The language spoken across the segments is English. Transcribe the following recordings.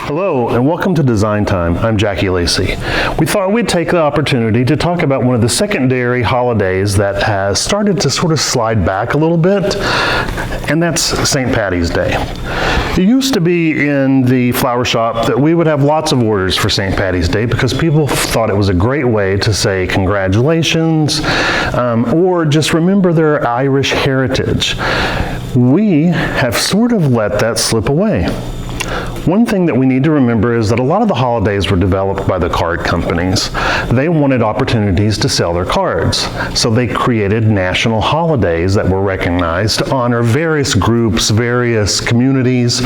Hello and welcome to Design Time. I'm Jackie Lacey. We thought we'd take the opportunity to talk about one of the secondary holidays that has started to sort of slide back a little bit, and that's St. Patty's Day. It used to be in the flower shop that we would have lots of orders for St. Patty's Day because people thought it was a great way to say congratulations or just remember their Irish heritage. We have sort of let that slip away. One thing that we need to remember is that a lot of the holidays were developed by the card companies. They wanted opportunities to sell their cards, so they created national holidays that were recognized to honor various groups, various communities,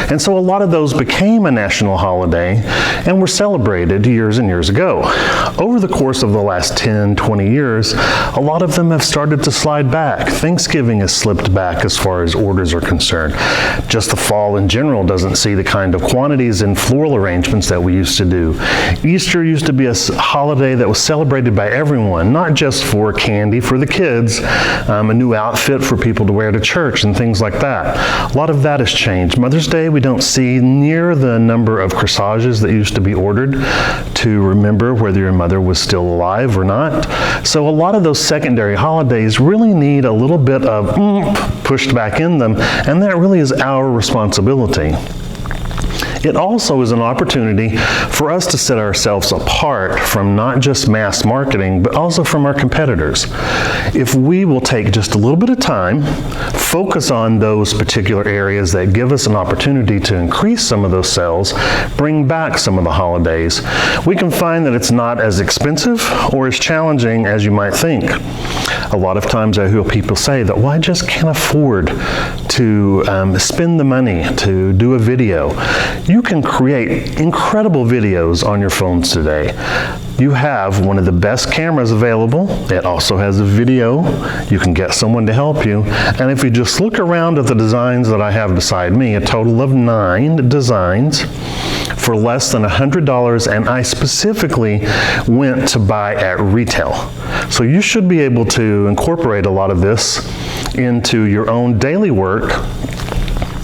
and so a lot of those became a national holiday and were celebrated years and years ago. Over the course of the last 10, 20 years, a lot of them have started to slide back. Thanksgiving has slipped back as far as orders are concerned. Just the fall in general doesn't see the kind of quantities and floral arrangements that we used to do. Easter used to be a holiday that was celebrated by everyone, not just for candy for the kids, a new outfit for people to wear to church and things like that. A lot of that has changed. Mother's Day, we don't see near the number of corsages that used to be ordered to remember whether your mother was still alive or not. So a lot of those secondary holidays really need a little bit of pushed back in them, and that really is our responsibility. It also is an opportunity for us to set ourselves apart from not just mass marketing, but also from our competitors. If we will take just a little bit of time, focus on those particular areas that give us an opportunity to increase some of those sales, bring back some of the holidays, we can find that it's not as expensive or as challenging as you might think. A lot of times I hear people say that, well, I just can't afford to spend the money to do a video. You can create incredible videos on your phones today. You have one of the best cameras available. It also has a video. You can get someone to help you. And if you just look around at the designs that I have beside me, a total of 9 designs for less than $100, and I specifically went to buy at retail. So you should be able to incorporate a lot of this into your own daily work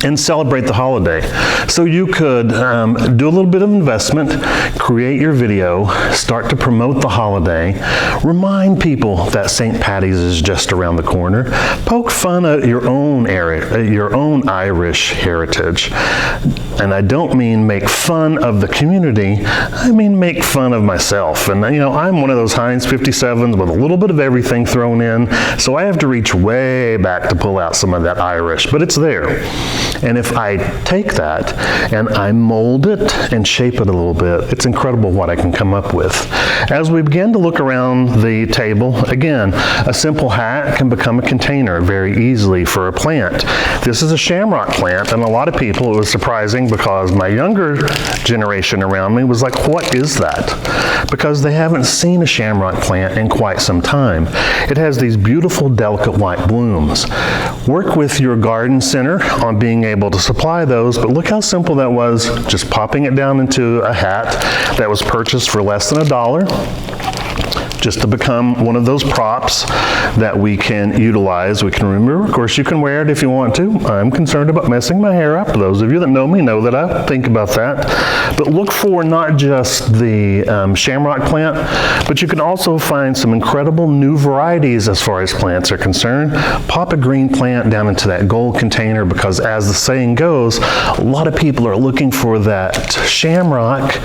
and celebrate the holiday. So you could do a little bit of investment, create your video, start to promote the holiday, remind people that St. Patty's is just around the corner, poke fun at your own area, your own Irish heritage. And I don't mean make fun of the community, I mean make fun of myself. And you know, I'm one of those Heinz 57s with a little bit of everything thrown in, so I have to reach way back to pull out some of that Irish, but it's there. And if I take that and I mold it and shape it a little bit, it's incredible what I can come up with. As we begin to look around the table, again, a simple hat can become a container very easily for a plant. This is a shamrock plant, and a lot of people, it was surprising because my younger generation around me was like, what is that? Because they haven't seen a shamrock plant in quite some time. It has these beautiful, delicate white blooms. Work with your garden center on being able to supply those, but look how simple that was, just popping it down into a hat that was purchased for less than $1. Just to become one of those props that we can utilize. We can remember, of course, you can wear it if you want to. I'm concerned about messing my hair up. Those of you that know me know that I think about that. But look for not just the shamrock plant, but you can also find some incredible new varieties as far as plants are concerned. Pop a green plant down into that gold container because, as the saying goes, a lot of people are looking for that shamrock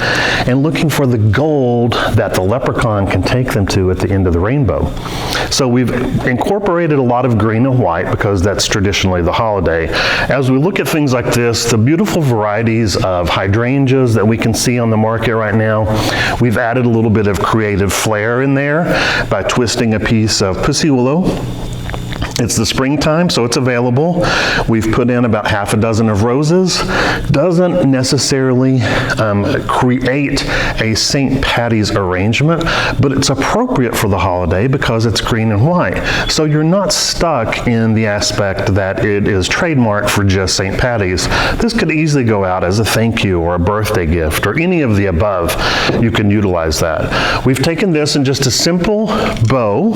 and looking for the gold that the leprechaun can take them to at the end of the rainbow. So we've incorporated a lot of green and white because that's traditionally the holiday. As we look at things like this, the beautiful varieties of hydrangeas that we can see on the market right now, we've added a little bit of creative flair in there by twisting a piece of pussy willow. It's the springtime, so it's available. We've put in about half a dozen of roses. Doesn't necessarily create a St. Patty's arrangement, but it's appropriate for the holiday because it's green and white. So you're not stuck in the aspect that it is trademarked for just St. Patty's. This could easily go out as a thank you or a birthday gift or any of the above. You can utilize that. We've taken this in just a simple bow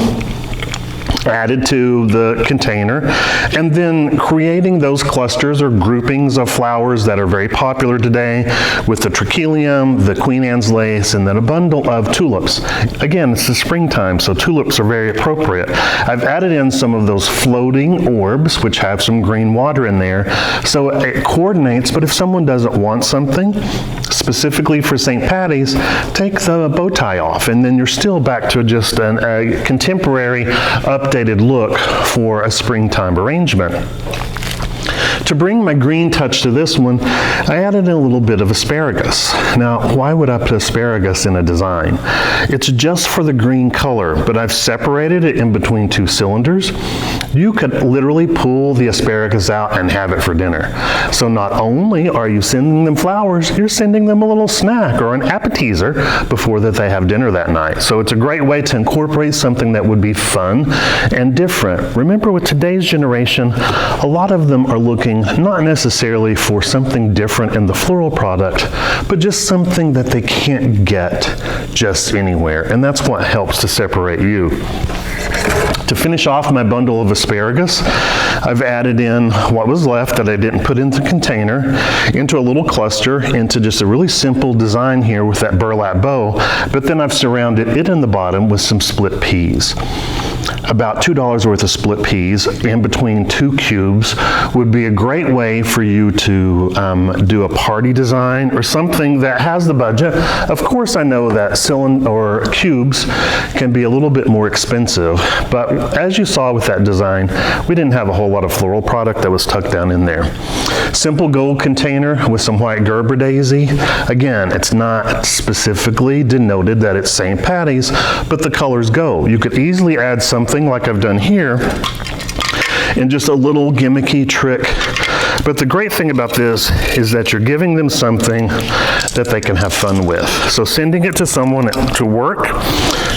added to the container, and then creating those clusters or groupings of flowers that are very popular today with the trachelium, the Queen Anne's lace, and then a bundle of tulips. Again, it's the springtime, so tulips are very appropriate. I've added in some of those floating orbs, which have some green water in there, so it coordinates, but if someone doesn't want something specifically for St. Patty's, take the bow tie off, and then you're still back to just a contemporary, updated look for a springtime arrangement. To bring my green touch to this one, I added in a little bit of asparagus. Now, why would I put asparagus in a design? It's just for the green color, but I've separated it in between two cylinders. You could literally pull the asparagus out and have it for dinner. So not only are you sending them flowers, you're sending them a little snack or an appetizer before that they have dinner that night. So it's a great way to incorporate something that would be fun and different. Remember, with today's generation, a lot of them are looking not necessarily for something different in the floral product, but just something that they can't get just anywhere. And that's what helps to separate you. To finish off my bundle of asparagus, I've added in what was left that I didn't put into the container, into a little cluster, into just a really simple design here with that burlap bow, but then I've surrounded it in the bottom with some split peas. About $2 worth of split peas in between two cubes would be a great way for you to do a party design or something that has the budget. Of course, I know that cylinder or cubes can be a little bit more expensive, but as you saw with that design, we didn't have a whole lot of floral product that was tucked down in there. Simple gold container with some white Gerber daisy. Again, it's not specifically denoted that it's St. Patty's, but the colors go. You could easily add something like I've done here in just a little gimmicky trick. But the great thing about this is that you're giving them something that they can have fun with. So sending it to someone to work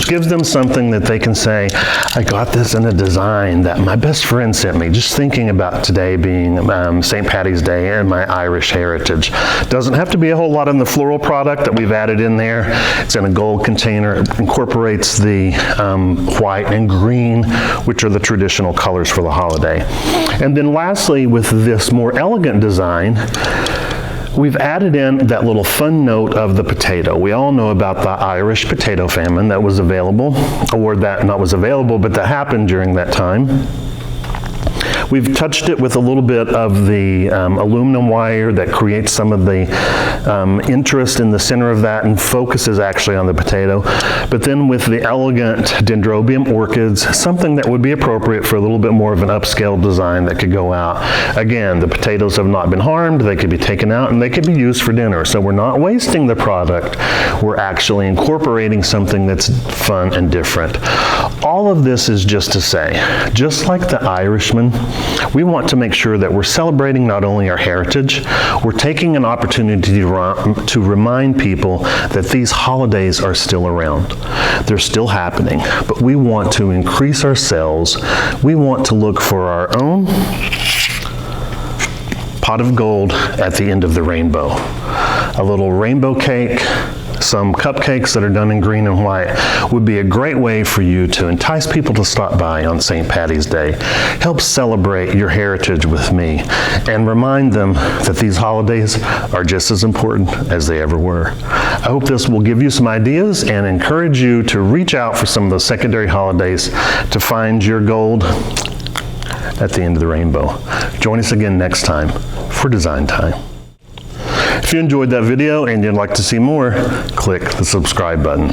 gives them something that they can say, I got this in a design that my best friend sent me, just thinking about today being St. Patty's Day and my Irish heritage. Doesn't have to be a whole lot in the floral product that we've added in there. It's in a gold container. It incorporates the white and green, which are the traditional colors for the holiday. And then lastly, with this more elegant design, we've added in that little fun note of the potato. We all know about the Irish potato famine that was available, or that not was available, but that happened during that time. We've touched it with a little bit of the aluminum wire that creates some of the interest in the center of that and focuses actually on the potato. But then with the elegant dendrobium orchids, something that would be appropriate for a little bit more of an upscale design that could go out. Again, the potatoes have not been harmed, they could be taken out and they could be used for dinner. So we're not wasting the product, we're actually incorporating something that's fun and different. All of this is just to say, just like the Irishman, we want to make sure that we're celebrating not only our heritage, we're taking an opportunity to remind people that these holidays are still around. They're still happening, but we want to increase our sales. We want to look for our own pot of gold at the end of the rainbow. A little rainbow cake, some cupcakes that are done in green and white would be a great way for you to entice people to stop by on St. Patty's Day. Help celebrate your heritage with me and remind them that these holidays are just as important as they ever were. I hope this will give you some ideas and encourage you to reach out for some of those secondary holidays to find your gold at the end of the rainbow. Join us again next time for Design Time. If you enjoyed that video and you'd like to see more, click the subscribe button.